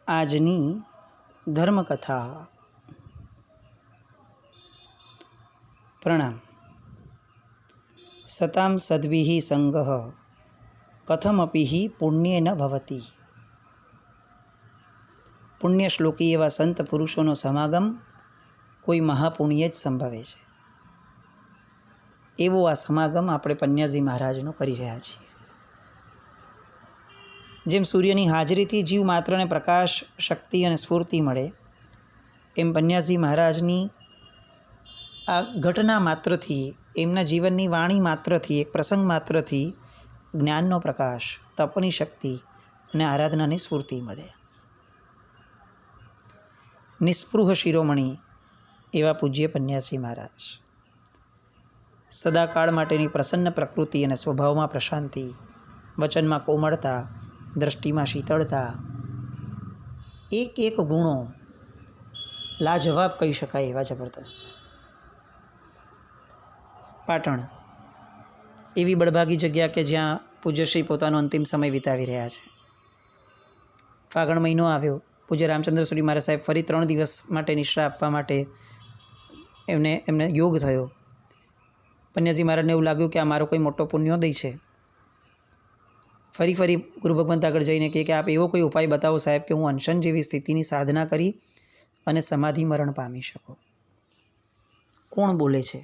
આજની ધર્મકથા. પ્રણામ. સતામ સદ્ભિઃ સંગઃ કથમપિ પુણ્યેન ભવતિ. પુણ્ય શ્લોકી એવા સંત પુરુષોનો સમાગમ કોઈ મહાપુણ્ય જ સંભવે છે. એવો આ સમાગમ આપણે પન્યાજી મહારાજનો કરી રહ્યા છીએ. જેમ સૂર્યની હાજરીથી જીવ માત્રને પ્રકાશ, શક્તિ અને સ્ફૂર્તિ મળે, એમ પન્યાજી મહારાજની આ ઘટના માત્રથી, એમના જીવનની વાણી માત્રથી, એક પ્રસંગ માત્રથી જ્ઞાનનો પ્રકાશ, તપની શક્તિ અને આરાધનાની સ્ફૂર્તિ મળે. નિસ્પૃહ શિરોમણી એવા પૂજ્ય પન્યાસી મહારાજ, સદાકાળ માટેની પ્રસન્ન પ્રકૃતિ અને સ્વભાવમાં પ્રશાંતિ, વચનમાં કોમળતા, દ્રષ્ટિમાં શીતળતા, એક એક ગુણો લાજવાબ કહી શકાય એવા જબરદસ્ત. પાટણ એવી બળભાગી જગ્યા કે જ્યાં પૂજ્યશ્રી પોતાનો અંતિમ સમય વિતાવી રહ્યા છે. ફાગણ મહિનો આવ્યો. પૂજ્ય રામચંદ્ર સુરી મહારાજ સાહેબ ફરી 3 દિવસ માટે નિશ્રા આપવા માટે એમને યોગ થયો. પન્યાજી મહારાજને એવું લાગ્યું કે આ મારો કોઈ મોટો પુણ્યોદય છે. ફરી ગુરુ ભગવંત આગળ જઈને કહે કે આપ એવો કોઈ ઉપાય બતાવો સાહેબ કે હું અનશન જેવી સ્થિતિની સાધના કરી અને સમાધિ મરણ પામી શકું. કોણ બોલે છે?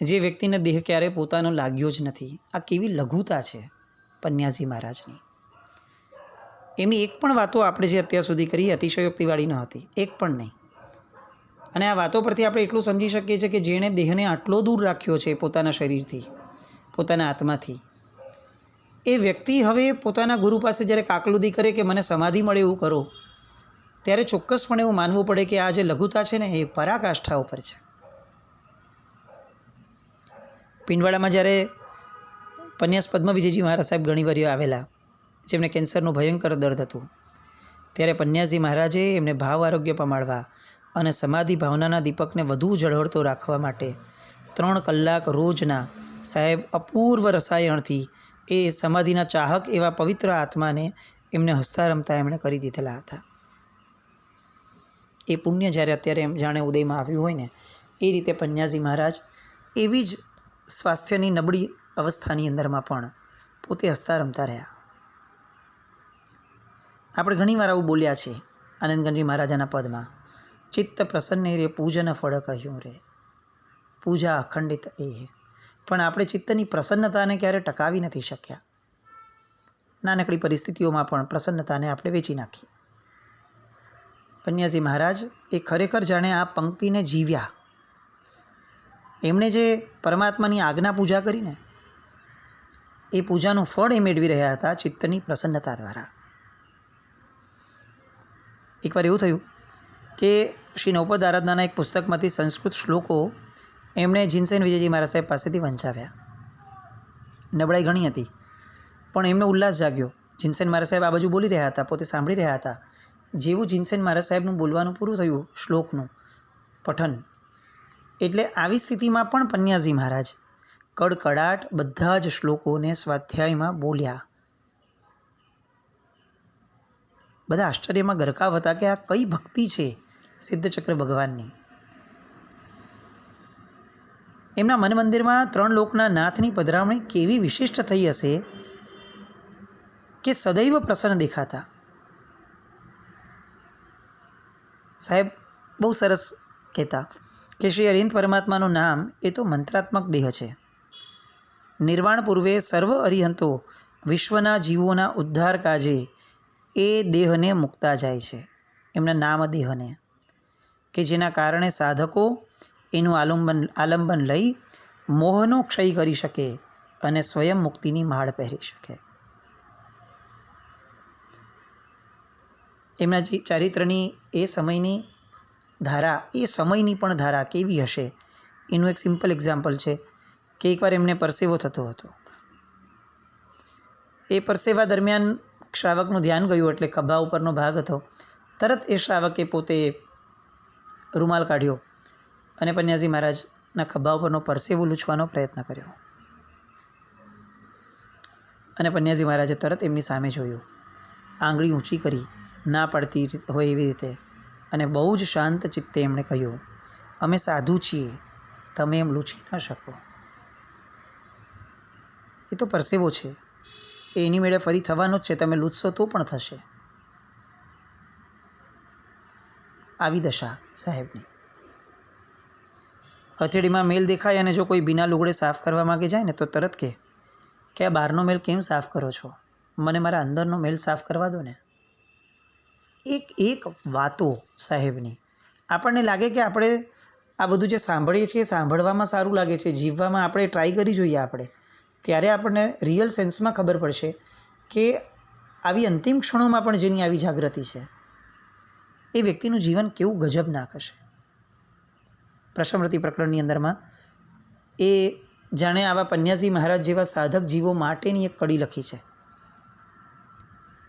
જે વ્યક્તિને દેહ ક્યારેય પોતાનો લાગ્યો જ નથી. આ કેવી લઘુતા છે પન્યાજી મહારાજની. એમની એક પણ વાતો આપણે જે અત્યાર સુધી કરી અતિશયોક્તિવાળી ન હતી, એક પણ નહીં. અને આ વાતો પરથી આપણે એટલું સમજી શકીએ છીએ કે જેણે દેહને આટલો દૂર રાખ્યો છે પોતાના શરીરથી, પોતાના આત્માથી, એ વ્યક્તિ હવે પોતાના ગુરુ પાસે જ્યારે કાકલુદી કરે કે મને સમાધિ મળે એવું કરો, ત્યારે ચોક્કસપણે એવું માનવું પડે કે આ જે લઘુતા છે ને એ પરાકાષ્ઠા ઉપર છે. પિંડવાડામાં જ્યારે પન્યાસ પદ્મવિજયજી મહારાજ સાહેબ ઘણીવાર આવેલા, જેમને કેન્સરનું ભયંકર દર્દ હતું, ત્યારે પન્યાજી મહારાજે એમને ભાવ આરોગ્ય પમાડવા અને સમાધિ ભાવનાના દીપકને વધુ ઝળહળતો રાખવા માટે 3 કલાક રોજના સાહેબ અપૂર્વ રસાયણથી એ સમાધિના ચાહક એવા પવિત્ર આત્માને એમને હસતા રમતા એમણે કરી દીધેલા હતા. એ પુણ્ય જ્યારે અત્યારે એમ જાણે ઉદયમાં આવ્યું હોય ને, એ રીતે પન્યાજી મહારાજ એવી જ સ્વાસ્થ્યની નબળી અવસ્થાની અંદરમાં પણ પોતે હસતા રમતા રહ્યા. આપણે ઘણીવાર આવું બોલ્યા છે આનંદગંજી મહારાજાના પદમાં, ચિત્ત પ્રસન્ન રે પૂજન ફળ કહ્યું રે, પૂજા અખંડિત એ. પણ આપણે ચિત્તની પ્રસન્નતાને ક્યારે ટકાવી નથી શક્યા. નાનકડી પરિસ્થિતિઓમાં પણ પ્રસન્નતાને આપણે વેચી નાખીએ. પન્યાજી મહારાજ એ ખરેખર જાણે આ પંક્તિને જીવ્યા. એમણે જે પરમાત્માની આજ્ઞા પૂજા કરીને એ પૂજાનું ફળ એ મેળવી રહ્યા હતા ચિત્તની પ્રસન્નતા દ્વારા. એકવાર એવું થયું કે શ્રી નવપદ આરાધનાના એક પુસ્તકમાંથી સંસ્કૃત શ્લોકો એમણે જીનસેન વિજયજી મહારાજ સાહેબ પાસેથી વંચાવ્યા. નબળાઈ ઘણી હતી પણ એમને ઉલ્લાસ જાગ્યો. જીનસેન મહારાજ સાહેબ આ બાજુ બોલી રહ્યા હતા, પોતે સાંભળી રહ્યા હતા. જેવું જીનસેન મહારાજ સાહેબનું બોલવાનું પૂરું થયું, શ્લોકનું પઠન, એટલે આવી સ્થિતિમાં પણ પન્યાજી મહારાજ કડકડાટ બધા જ શ્લોકોને સ્વાધ્યાયમાં બોલ્યા. બધા આશ્ચર્યમાં ગરકાવ હતા કે આ કઈ ભક્તિ છે સિદ્ધચક્ર ભગવાનની. એમના મન મંદિરમાં 3 લોકના નાથની પધરામણી કેવી વિશિષ્ટ થઈ હશે કે સદૈવ પ્રસન્ન દેખાતા. સાહેબ બહુ સરસ કહેતા કે શ્રી અરિહંત પરમાત્માનું નામ એ તો મંત્રાત્મક દેહ છે. નિર્વાણ પૂર્વે સર્વ અરિહંતો વિશ્વના જીવોના ઉદ્ધાર કાજે એ દેહને મૂકતા જાય છે, એમના નામ દેહને, કે જેના કારણે સાધકો એનું આલંબન લઈ મોહનો ક્ષય કરી શકે અને સ્વયં મુક્તિની માળ પહેરી શકે. એમના ચારિત્રની એ સમયની ધારા, એ સમયની પણ ધારા કેવી હશે એનું એક સિમ્પલ એક્ઝામ્પલ છે કે એકવાર એમને પરસેવો થતો હતો. એ પરસેવા દરમિયાન શ્રાવકનું ધ્યાન ગયું એટલે ખભા ઉપરનો ભાગ હતો, તરત એ શ્રાવકે પોતે રૂમાલ કાઢ્યો અને પન્યાજી મહારાજના ખભા ઉપરનો પરસેવો લૂછવાનો પ્રયત્ન કર્યો. અને પન્યાજી મહારાજે તરત એમની સામે જોયું, આંગળી ઊંચી કરી ના પડતી હોય એવી રીતે, અને બહુ જ શાંત ચિત્તે એમણે કહ્યું, અમે સાધુ છીએ, તમે એમ લૂછી ન શકો. એ તો પરસેવો છે, એની મેળે ફરી થવાનો જ છે, તમે લૂછશો તો પણ થશે. આવી દશા સાહેબની. હથેળીમાં મેલ દેખાય અને જો કોઈ બિના લુગડે સાફ કરવા માગે જાય ને તો તરત કે આ બહારનો મેલ કેમ સાફ કરો છો, મને મારા અંદરનો મેલ સાફ કરવા દો ને. એક વાતો સાહેબની. આપણને લાગે કે આપણે આ બધું જે સાંભળીએ છીએ સાંભળવામાં સારું લાગે છે, જીવવામાં આપણે ટ્રાય કરી જોઈએ આપણે, ત્યારે આપણને રિયલ સેન્સમાં ખબર પડશે કે આવી અંતિમ ક્ષણોમાં પણ જેની આવી જાગૃતિ છે એ વ્યક્તિનું જીવન કેવું ગજબનાક હશે. પ્રશમૃતિ પ્રકરણની અંદરમાં એ જાણે આવા પન્યાસી મહારાજ જેવા સાધક જીવો માટેની એક કડી લખી છે.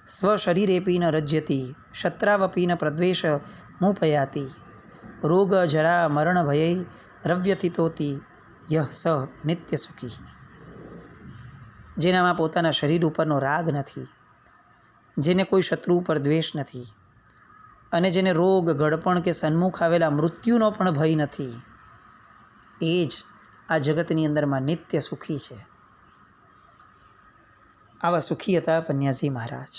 સ્વ શરીરેપી ન રજ્યતી શત્રાવપી ન પ્રદ્વેષ મુપયાતી રોગ જરા મરણ ભયૈ રવ્યથિતોતી યહ સ નિત્ય સુખી. જેનામાં પોતાના શરીર ઉપરનો રાગ નથી, જેને કોઈ શત્રુ ઉપર દ્વેષ નથી, અને જેને રોગ, ગળપણ કે સન્મુખ આવેલા મૃત્યુનો પણ ભય નથી, એ જ આ જગતની અંદરમાં નિત્ય સુખી છે. આવા સુખી હતા પન્યાસી મહારાજ.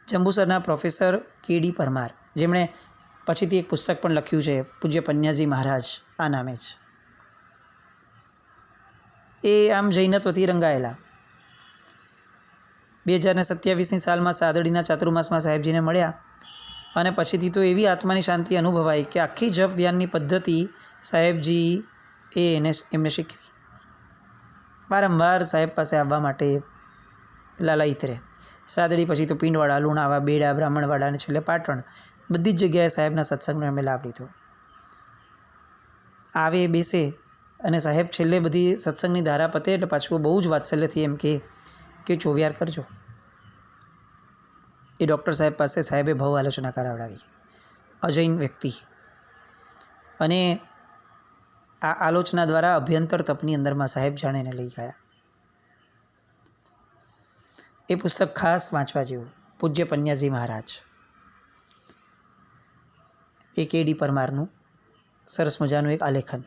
જંબુસરના પ્રોફેસર કે.ડી. પરમાર, જેમણે પછીથી એક પુસ્તક પણ લખ્યું છે પૂજ્ય પન્યાસી મહારાજ આ નામે જ, એ આમ જૈનત્વથી રંગાયેલા. 2027ની સાલમાં સાદડીના ચાતુર્માસમાં સાહેબજીને મળ્યા, અને પછીથી તો એવી આત્માની શાંતિ અનુભવાઈ કે આખી જપ ધ્યાનની પદ્ધતિ સાહેબજી એમને શીખવી. વારંવાર સાહેબ પાસે આવવા માટે લાલાયિત રહે. સાદડી પછી તો પિંડવાડા, લુણાવા, બેડા, બ્રાહ્મણવાડા અને છેલ્લે પાટણ, બધી જ જગ્યાએ સાહેબના સત્સંગનો એમણે લાભ લીધો. આવે બેસે અને સાહેબ છેલ્લે બધી સત્સંગની ધારા પતે એટલે પાછું બહુ જ વાત્સલ્યથી એમ કે ચોવિયાર કરજો. એ ડૉક્ટર સાહેબ પાસે સાહેબે ભાવ આલોચના કરાવડાવી, અજૈન વ્યક્તિ, અને આ આલોચના દ્વારા અભ્યંતર તપની અંદરમાં સાહેબ જાણે એને લઈ ગયા. એ પુસ્તક ખાસ વાંચવા જેવું, પૂજ્ય પન્યાસી મહારાજ, એ કે.ડી. પરમારનું સરસ મજાનું એક આલેખન.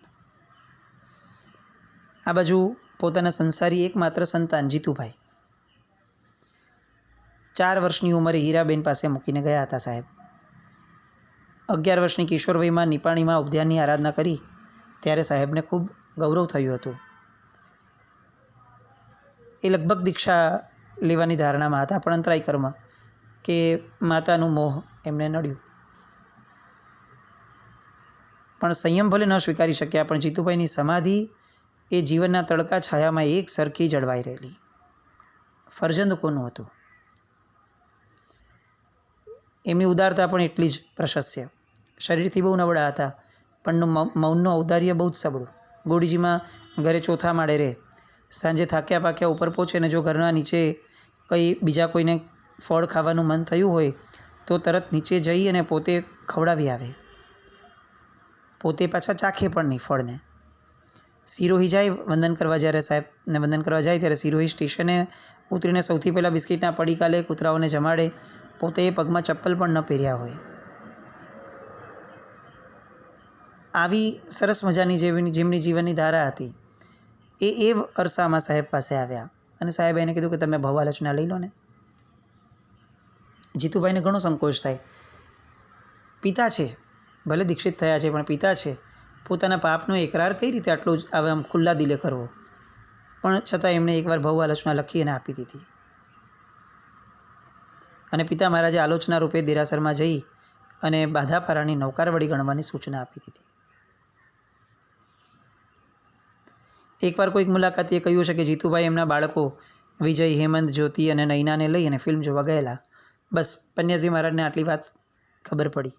આ બાજુ પોતાના સંસારી એકમાત્ર સંતાન જીતુભાઈ 4 વર્ષની ઉંમરે હીરાબેન પાસે મૂકીને ગયા હતા સાહેબ. 11 વર્ષની કિશોર વયમાં નિપાણીમાં ઉપધ્યાનની આરાધના કરી ત્યારે સાહેબને ખૂબ ગૌરવ થયું હતું. એ લગભગ દીક્ષા લેવાની ધારણામાં હતા, પણ અંતરાય કર્મ કે માતાનું મોહ એમને નડ્યું, પણ સંયમ ભલે ન સ્વીકારી શક્યા, પણ જીતુભાઈની સમાધિ એ જીવનના તડકા છાયામાં એક સરખી જળવાઈ રહેલી. ફરજંદ કોનું હતું, એમની ઉદારતા પણ એટલી જ પ્રશસ્ય. શરીરથી બહુ નબળા હતા, પણ મૌનનું ઔદાર્ય બહુ જ સબળું. ગોડીજીમાં ઘરે ચોથા માળે રહે, સાંજે થાક્યા પાક્યા ઉપર પહોંચે ને જો ઘરના નીચે કંઈ બીજા કોઈને ફળ ખાવાનું મન થયું હોય તો તરત નીચે જઈ અને પોતે ખવડાવી આવે, પોતે પાછા ચાખે પણ નહીં ફળને. સિરોહી જાય વંદન કરવા, જ્યારે સાહેબને વંદન કરવા જાય ત્યારે સિરોહી સ્ટેશને ઉતરીને સૌથી પહેલાં બિસ્કિટના પડીકા લે, કૂતરાઓને જમાડે, પોતે પગમાં ચપ્પલ પણ ન પહેર્યા હોય. આવી સરસ મજાની જેમની જીવનની ધારા હતી એ અરસામાં સાહેબ પાસે આવ્યા, અને સાહેબે એને કીધું કે તમે ભવાલોચના લઈ લો ને. જીતુભાઈને ઘણો સંકોચ થાય, પિતા છે, ભલે દીક્ષિત થયા છે પણ પિતા છે, પોતાના પાપનો એકરાર કઈ રીતે આટલો જ આમ ખુલ્લા દિલે કરવો, પણ છતાં એમણે એકવાર ભવ આલોચના લખી અને આપી દીધી. અને પિતા મહારાજે આલોચના રૂપે દેરાસરમાં જઈ અને બાધાપારાની નૌકારવડી ગણવાની સૂચના આપી દીધી. એકવાર કોઈક મુલાકાતીએ કહ્યું છે કે જીતુભાઈ એમના બાળકો વિજય, હેમંત, જ્યોતિ અને નૈનાને લઈ અને ફિલ્મ જોવા ગયેલા. બસ પન્યાસી મહારાજને આટલી વાત ખબર પડી.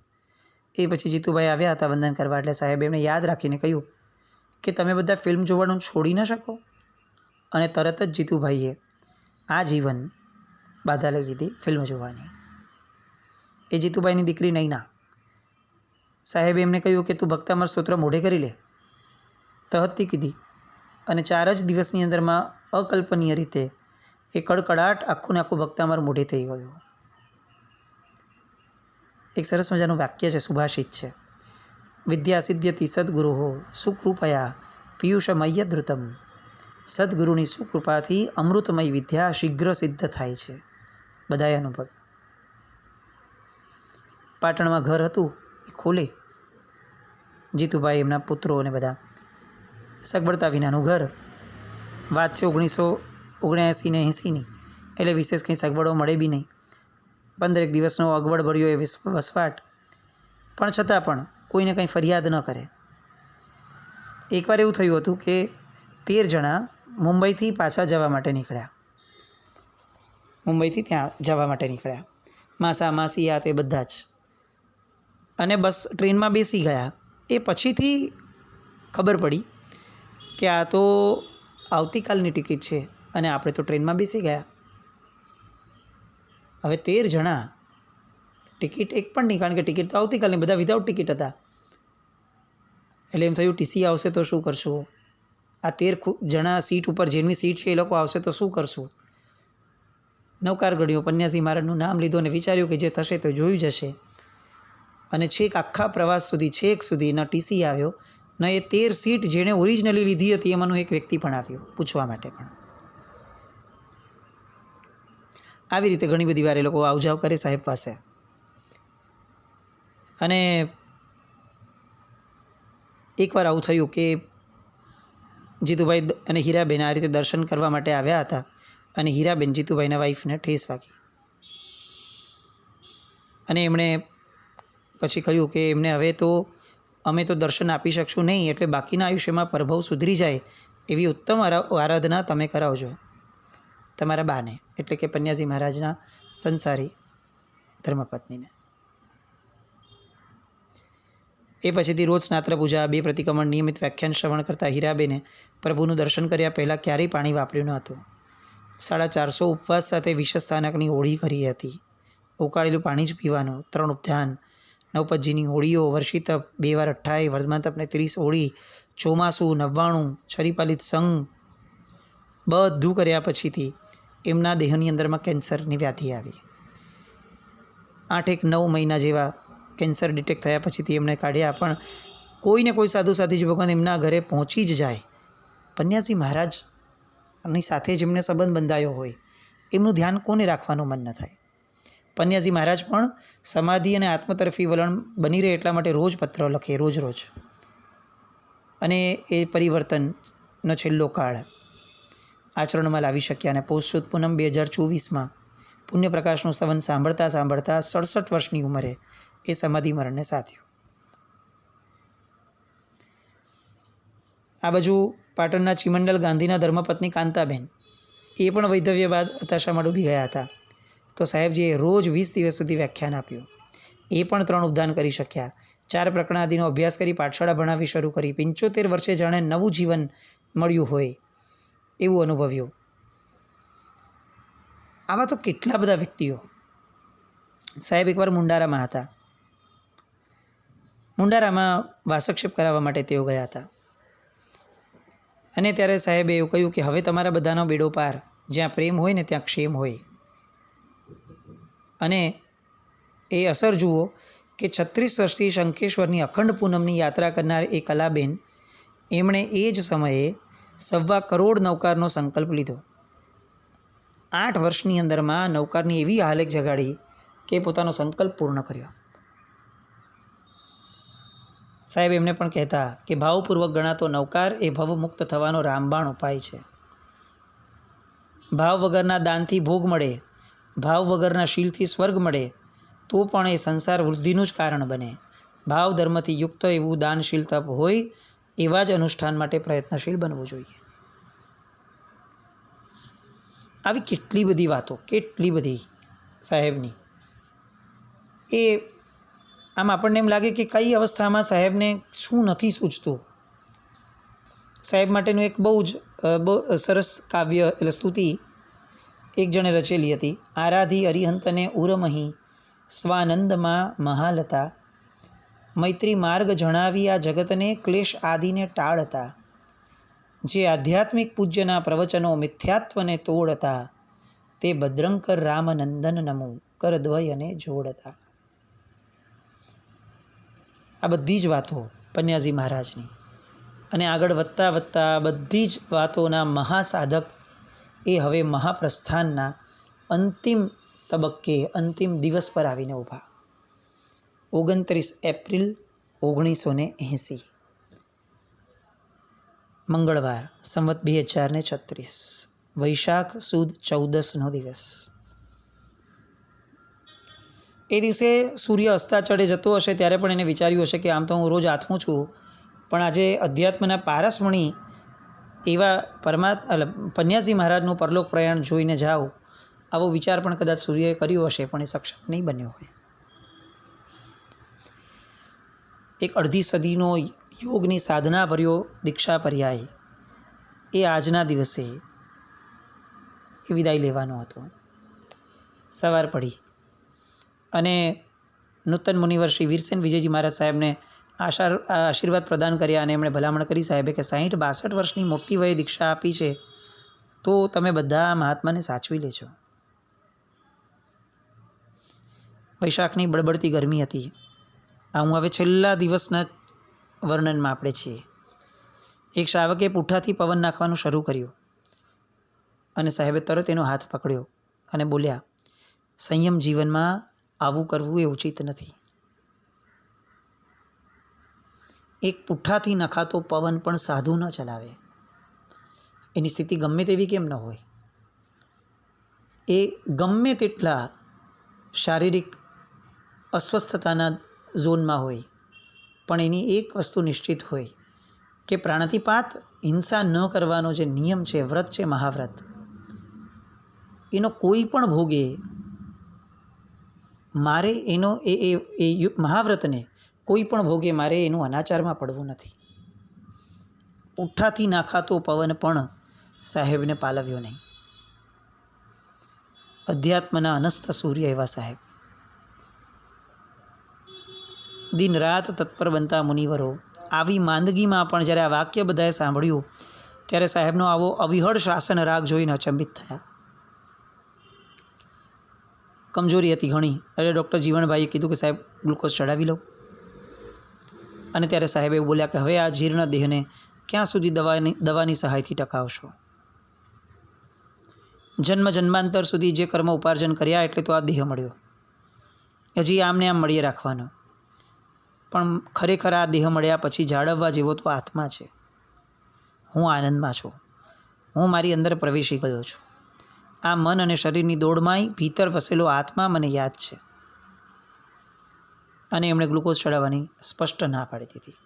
એ પછી જીતુભાઈ આવ્યા હતા વંદન કરવા, એટલે સાહેબ એમને યાદ રાખીને કહ્યું કે તમે બધા ફિલ્મ જોવાનું છોડી ન શકો. અને તરત જ જીતુભાઈએ આ જીવન બાધા લઈ લીધી ફિલ્મ જોવાની. એ જીતુભાઈની દીકરી નૈના, સાહેબે એમને કહ્યું કે તું ભક્તામર સ્તોત્ર મોઢે કરી લે. તહત્તી કીધી, અને 4 જ દિવસની અંદરમાં અકલ્પનીય રીતે એ કડકડાટ આખું ને આખું ભક્ત અમારું મોઢે થઈ ગયું. એક સરસ મજાનું વાક્ય છે, સુભાષિત છે. વિદ્યા સિદ્ધ્યતિ સદગુરુહો સુકૃપયા પિયુષમય ધૃતમ. સદગુરુની સુકૃપાથી અમૃતમય વિદ્યા શીઘ્ર સિદ્ધ થાય છે. બધાએ અનુભવ. પાટણમાં ઘર હતું એ ખોલે, જીતુભાઈ એમના પુત્રો અને બધા. સગવડતા વિનાનું ઘર. વાત છે 1979 ને 80ની, એટલે વિશેષ કંઈ સગવડો મળે બી નહીં. 15 દિવસનો અગવડ ભર્યો એ વસવાટ, પણ છતાં પણ કોઈને કંઈ ફરિયાદ ન કરે. એકવાર એવું થયું હતું કે 13 જણા મુંબઈથી પાછા જવા માટે નીકળ્યા. મુંબઈથી ત્યાં જવા માટે નીકળ્યા. માસા માસી આ તે બધા જ. અને બસ ટ્રેનમાં બેસી ગયા. એ પછીથી ખબર પડી કે આ તો આવતીકાલની ટિકિટ છે અને આપણે તો ટ્રેનમાં બેસી ગયા. હવે 13 જણા, ટિકિટ એક પણ નહીં, કારણ કે ટિકિટ તો આવતીકાલની, બધા વિધાઉટ ટિકિટ હતા. એટલે એમ થયું ટીસી આવશે તો શું કરશું? આ 13 જણા સીટ ઉપર, જેની સીટ છે એ લોકો આવશે તો શું કરશું? નવકાર ગણ્યો, પન્યાસી મહારાજનું નામ લીધું અને વિચાર્યું કે જે થશે તો જોયું જશે. અને છેક આખા પ્રવાસ સુધી, છેક સુધી ન ટીસી આવ્યો, ન એ 13 સીટ જેણે ઓરિજિનલી લીધી હતી એમાંનું એક વ્યક્તિ પણ આવ્યો પૂછવા માટે પણ. આવી રીતે ઘણી બધી વાર એ લોકો આવજાવ કરે સાહેબ પાસે. અને એકવાર આવું થયું કે જીતુભાઈ અને હીરાબેન આ રીતે દર્શન કરવા માટે આવ્યા હતા અને હીરાબેન જીતુભાઈના વાઈફને ઠેસ વાગી. અને એમણે પછી કહ્યું કે એમને હવે તો અમે તો દર્શન આપી શકશું નહીં, એટલે બાકીના આયુષ્યમાં પ્રભવ સુધરી જાય એવી ઉત્તમ આરાધના તમે કરાવજો તમારા બાને, એટલે કે પન્યાસી મહારાજના સંસારી ધર્મપત્નીને. એ પછીથી રોજ સ્નાત્ર પૂજા, 2 પ્રતિક્રમણ, નિયમિત વ્યાખ્યાન શ્રવણ કરતા હીરાબેને પ્રભુનું દર્શન કર્યા પહેલાં ક્યારેય પાણી વાપર્યું ન હતું. 450 ઉપવાસ સાથે વિષસ્થાનકની હોળી કરી હતી. ઉકાળેલું પાણી જ પીવાનું. 3 ઉપધાન, નવપતજીની હોળીઓ, વર્ષી તપ 2 વાર 28, વર્ધમાન તપને 30 હોળી, ચોમાસું 99, છરીપાલિત સંઘ, બધું કર્યા પછીથી એમના દેહની અંદરમાં કેન્સરની વ્યાધિ આવી. 8-9 મહિના જેવા કેન્સર ડિટેક્ટ થયા પછીથી એમણે કાઢ્યા. પણ કોઈને કોઈ સાધુ સાથી ભગવાન એમના ઘરે પહોંચી જ જાય, પન્યાસી મહારાજની સાથે જેમને સંબંધ બંધાયો હોય, એમનું ધ્યાન કોને રાખવાનું મન ન થાય. પન્યાસી મહારાજ પણ સમાધિ અને આત્મ તરફી વલણ બની રહે એટલા માટે રોજ પત્ર લખે, રોજ. અને એ પરિવર્તનનો છેલ્લો કાળ આચરણમાં લાવી શક્યા. અને પૌષ સુદ પૂનમ 2024માં પુણ્યપ્રકાશનું સ્તવન સાંભળતા 67 વર્ષની ઉંમરે એ સમાધિ મરણને સાધ્યું. આ બાજુ પાટણના ચિમંડલ ગાંધીના ધર્મપત્ની કાંતાબેન, એ પણ વૈધવ્ય બાદ હતાશામાં ડૂબી ગયા હતા. તો સાહેબજીએ રોજ 20 દિવસ સુધી વ્યાખ્યાન આપ્યું. એ પણ 3 ઉપદાન કરી શક્યા. 4 પ્રકરણાદિનો અભ્યાસ કરી પાઠશાળા ભણાવી શરૂ કરી. 75 વર્ષે જાણે નવું જીવન મળ્યું હોય એવું અનુભવ્યું. આવા તો કેટલા બધા વ્યક્તિઓ. સાહેબ એકવાર મુંડારામાં હતા. મુંડારામાં વાસક્ષેપ કરાવવા માટે તેઓ ગયા હતા. અને ત્યારે સાહેબે એવું કહ્યું કે હવે તમારા બધાનો બેડો પાર. જ્યાં પ્રેમ હોય ને ત્યાં ક્ષેમ હોય. અને એ અસર જુઓ કે 36 વર્ષથી શંખેશ્વરની અખંડ પૂનમની યાત્રા કરનાર એ કલાબેન, એમણે એ જ સમયે 1.25 કરોડ નૌકારનો સંકલ્પ લીધો. 8 વર્ષની અંદરમાં નૌકારની એવી હાલત જગાડી કે પોતાનો સંકલ્પ પૂર્ણ કર્યો. સાહેબ એમને પણ કહેતા કે ભાવપૂર્વક ગણાતો નૌકાર એ ભવમુક્ત થવાનો રામબાણ ઉપાય છે. ભાવ વગરના દાનથી ભોગ મળે, ભાવ વગરના શીલથી સ્વર્ગ મળે, તો પણ એ સંસાર વૃદ્ધિનું જ કારણ બને. ભાવ ધર્મથી યુક્ત એવું દાનશીલ તપ હોય, એવા જ અનુષ્ઠાન માટે પ્રયત્નશીલ બનવું જોઈએ. આવી કેટલી બધી વાતો, કેટલી બધી સાહેબની. એ આમ આપણને એમ લાગે કે કઈ અવસ્થામાં સાહેબને શું નથી સૂચતું. સાહેબ માટેનું એક બહુ સરસ કાવ્ય એટલે સ્તુતિ એક જણે રચેલી હતી. આરાધી અરિહંતને ઉરમહી સ્વાનંદમાં મહાલતા, મૈત્રી માર્ગ જણાવી આ જગતને ક્લેશ આદિને ટાળતા, જે આધ્યાત્મિક પૂજ્યના પ્રવચનો મિથ્યાત્વને તોડતા, તે ભદ્રંકર રામ નંદન નમો કરદ્વય અને જોડતા. આ બધી જ વાતો પન્યાજી મહારાજની, અને આગળ વધતા વધતા બધી જ વાતોના મહાસાધક એ હવે મહાપ્રસ્થાનના અંતિમ તબક્કે અંતિમ દિવસ પર આવીને ઊભા. 29 એપ્રિલ 1980 મંગળવાર, સંવત 2036, વૈશાખ સુદ 14નો દિવસ. એ દિવસે સૂર્ય અસ્તાચળે જતો હશે ત્યારે પણ એને વિચાર્યું હશે કે આમ તો હું રોજ આથમું છું, પણ આજે અધ્યાત્મના પારસમણી એવા પન્યાજી મહારાજનું પરલોક પ્રયાણ જોઈને જાઓ, આવો વિચાર પણ કદાચ સૂર્યએ કર્યો હશે, પણ એ સક્ષમ નહીં બન્યો હોય. એક અડધી સદીનો યોગની સાધના ભર્યો દીક્ષા પર્યાય એ આજના દિવસે એ વિદાય લેવાનો હતો. સવાર પડી અને નૂતન મુનિવર શ્રી વીરસેન વિજયજી મહારાજ સાહેબને આશીર્વાદ પ્રદાન કર્યા અને એમણે ભલામણ કરી સાહેબે કે 60-62 વર્ષની મોટી વયે દીક્ષા આપી છે, તો તમે બધા મહાત્માને સાચવી લેજો. વૈશાખની બળબડતી ગરમી હતી. આ હું હવે છેલ્લા દિવસના વર્ણનમાં આપણે છીએ. એક શ્રાવકે પૂંઠાથી પવન નાખવાનું શરૂ કર્યું અને સાહેબે તરત એનો હાથ પકડ્યો અને બોલ્યા, સંયમ જીવનમાં આવું કરવું એ ઉચિત નથી. એક પૂંઠાથી નખાતો પવન પણ સાધુ ન ચલાવે. એની સ્થિતિ ગમે તેવી કેમ ન હોય, એ ગમે તેટલા શારીરિક અસ્વસ્થતાના ઝોનમાં હોય, પણ એની એક વસ્તુ નિશ્ચિત હોય કે પ્રાણાતિપાત હિંસા ન કરવાનો જે નિયમ છે, વ્રત છે, મહાવ્રત, એનો કોઈ પણ ભોગે મારે એનો એ મહાવ્રતને કોઈ પણ ભોગે મારે એનું અનાચારમાં પડવું નથી. પૂંઠાથી નાખાતો પવન પણ સાહેબને પાલવ્યો નહીં. અધ્યાત્મના અનસ્ત સૂર્ય એવા સાહેબ, દિન રાત તત્પર બનતા મુનિવરો, આવી માંદગીમાં પણ જ્યારે આ વાક્ય બધાએ સાંભળ્યું ત્યારે સાહેબનો આવો અવિહળ શાસન રાગ જોઈને અચંબિત થયા. કમજોરી હતી ઘણી, એટલે ડૉક્ટર જીવણભાઈએ કીધું કે સાહેબ ગ્લુકોઝ ચડાવી લો. અને ત્યારે સાહેબ એવું બોલ્યા કે હવે આ જીર્ણ દેહને ક્યાં સુધી દવાની સહાયથી ટકાવશો? જન્મ જન્માંતર સુધી જે કર્મ ઉપાર્જન કર્યા એટલે તો આ દેહ મળ્યો, હજી આમને આમ મળીએ રાખવાનો. પણ ખરેખર આ દેહ મળ્યા પછી જાળવવા જેવો તો આત્મા છે. હું આનંદમાં છું, હું મારી અંદર પ્રવેશી ગયો છું. આ મન અને શરીરની દોડમાંય ભીતર વસેલો આત્મા મને યાદ છે. અને એમણે ગ્લુકોઝ ચડાવવાની સ્પષ્ટ ના પાડી દીધી.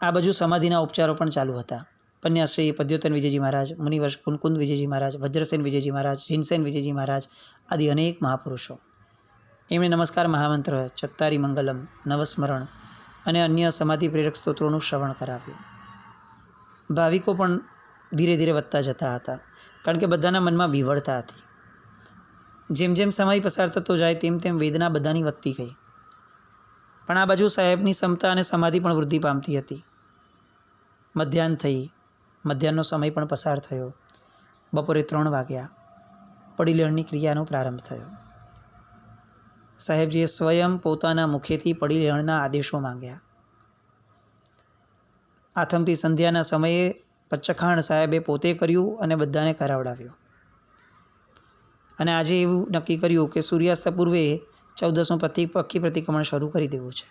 આ બાજુ સમાધિના ઉપચારો પણ ચાલુ હતા. પન્યાશ્રી પદ્યોતન વિજયજી મહારાજ, મુનિવર કુનકુંદ વિજયજી મહારાજ, વજ્રસેન વિજયજી મહારાજ, જીનસેન વિજયજી મહારાજ આદિ અનેક મહાપુરુષો, એમણે નમસ્કાર મહામંત્ર, ચત્તારી મંગલમ, નવસ્મરણ અને અન્ય સમાધિ પ્રેરક સ્તોત્રોનું શ્રવણ કરાવ્યું. ભાવિકો પણ ધીરે ધીરે વધતા જતા હતા, કારણ કે બધાના મનમાં વિવળતા હતી. જેમ જેમ સમય પસાર થતો જાય તેમ તેમ વેદના બધાની વધતી ગઈ. પણ આ બાજુ સાહેબની ક્ષમતા અને સમાધિ પણ વૃદ્ધિ પામતી હતી. મધ્યાહન થઈ, મધ્યાહનનો સમય પણ પસાર થયો. બપોરે 3 વાગ્યા, પડીલેણની ક્રિયાનો પ્રારંભ થયો. સાહેબજીએ સ્વયં પોતાના મુખેથી પડીલેણના આદેશો માંગ્યા. આથમતી સંધ્યાના સમયે પચ્ચખાણ સાહેબે પોતે કર્યું અને બધાને કરાવડાવ્યું. અને આજે એવું નક્કી કર્યું કે સૂર્યાસ્ત પૂર્વે 14મું પક્ષી પ્રતિક્રમણ શરૂ કરી દેવું છે.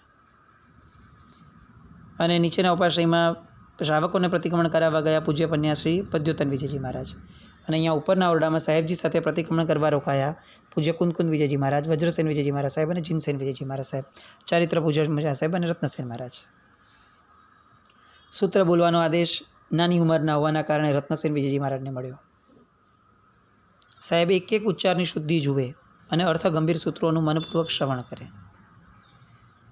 અને નીચેના ઉપાશ્રયમાં શ્રાવકોને પ્રતિક્રમણ કરાવવા ગયા પૂજ્ય પન્યાશ્રી પદ્યોતન વિજયજી મહારાજ, અને અહીંયા ઉપરના ઓરડામાં સાહેબજી સાથે પ્રતિક્રમણ કરવા રોકાયા પૂજ્ય કુનકુંદ વિજયજી મહારાજ, વજ્રસેન વિજયજી મહારાજ સાહેબ અને જીનસેન વિજયજી મહારાજ સાહેબ, ચારિત્ર પૂજ્ય સાહેબ અને રત્નસેન મહારાજ. સૂત્ર બોલવાનો આદેશ નાની ઉંમરના હોવાના કારણે રત્નસેન વિજયજી મહારાજને મળ્યો. સાહેબ એક એક ઉચ્ચારની શુદ્ધિ જુએ અને અર્થ ગંભીર સૂત્રોનું મનપૂર્વક શ્રવણ કરે.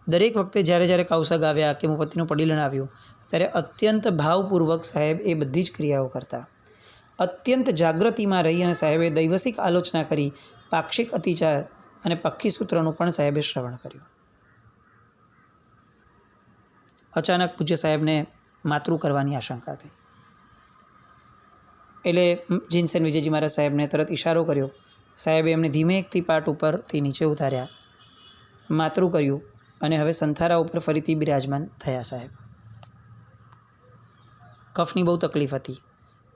દરેક વખતે જ્યારે જ્યારે કૌશગ આવ્યા કે મુપતિનું પડીલણ આવ્યું ત્યારે અત્યંત ભાવપૂર્વક સાહેબ એ બધી જ ક્રિયાઓ કરતા. અત્યંત જાગૃતિમાં રહી અને સાહેબે દૈવસિક આલોચના કરી, પાક્ષિક અતિચાર અને પક્ષી સૂત્રનું પણ સાહેબે શ્રવણ કર્યું. અચાનક પૂજ્ય સાહેબને માતૃ કરવાની આશંકા થઈ, એટલે જીનસેન વિજયજી મહારાજ સાહેબને તરત ઇશારો કર્યો. સાહેબે એમને ધીમેકથી પાટ ઉપરથી નીચે ઉતાર્યા, માતરું કર્યું અને હવે સંથારા ઉપર ફરીથી બિરાજમાન થયા. સાહેબ કફની બહુ તકલીફ હતી.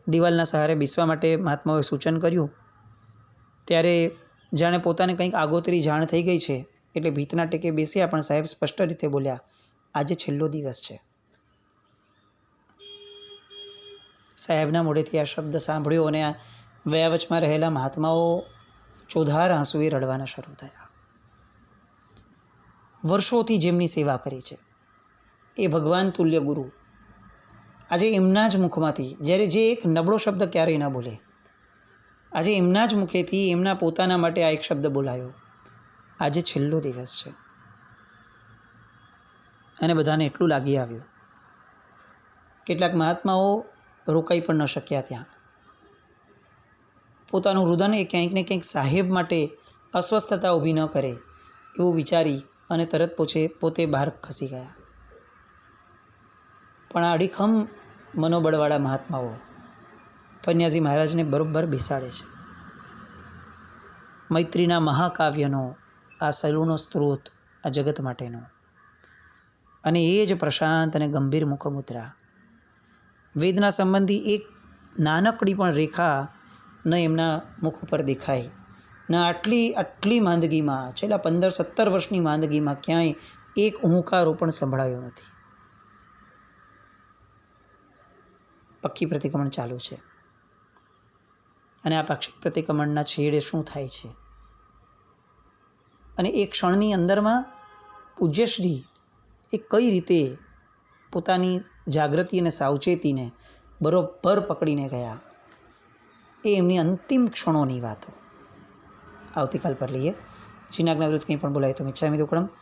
દિવાલના સહારે બેસવા માટે મહાત્માઓએ સૂચન કર્યું. ત્યારે જાણે પોતાને કંઈક આગોતરી જાણ થઈ ગઈ છે એટલે ભીતના ટેકે બેસ્યા, પણ સાહેબ સ્પષ્ટ રીતે બોલ્યા, આજે છેલ્લો દિવસ છે. સાહેબના મોઢેથી આ શબ્દ સાંભળ્યો અને વયાવચમાં રહેલા મહાત્માઓ ચોધાર આંસુએ રડવાના શરૂ થયા. વર્ષોથી જેમની સેવા કરી છે એ ભગવાન તુલ્ય ગુરુ આજે એમના જ મુખમાંથી, જ્યારે જે એક નબળો શબ્દ ક્યારેય ના બોલે, આજે એમના જ મુખેથી એમના પોતાના માટે આ એક શબ્દ બોલાયો, આજે છેલ્લો દિવસ છે. અને બધાને એટલું લાગી આવ્યું. કેટલાક મહાત્માઓ રોકાઈ પણ ન શક્યા ત્યાં. પોતાનું રુદન એ ક્યાંક ને ક્યાંક સાહેબ માટે અસ્વસ્થતા ઊભી ન કરે એવું વિચારી અને તરત પોતે બહાર ખસી ગયા. પણ આ અડીખમ મનોબળવાળા મહાત્માઓ પન્યાજી મહારાજને બરોબર બેસાડે છે. મૈત્રીના મહાકાવ્યનો આ સરૂનો સ્ત્રોત આ જગત માટેનો, અને એ જ પ્રશાંત અને ગંભીર મુખમુદ્રા. વેદના સંબંધી એક નાનકડી પણ રેખા ન એમના મુખ ઉપર દેખાય, ન આટલી માંદગીમાં, છેલ્લા 15-17 વર્ષની માંદગીમાં ક્યાંય એક હુંકારો પણ સંભળાયો નથી. પક્ષી પ્રતિક્રમણ ચાલુ છે અને આ પક્ષી પ્રતિક્રમણના છેડે શું થાય છે અને એક ક્ષણની અંદરમાં પૂજ્યશ્રી એ કઈ રીતે પોતાની જાગૃતિ અને સાવચેતીને બરોબર પકડીને ગયા, એ એમની અંતિમ ક્ષણોની વાતો આવતીકાલ પર લઈએ. જીનાજ્ઞાવિરુદ્ધ કંઈ પણ બોલાય તો મિચ્છામિ દુક્કડમ.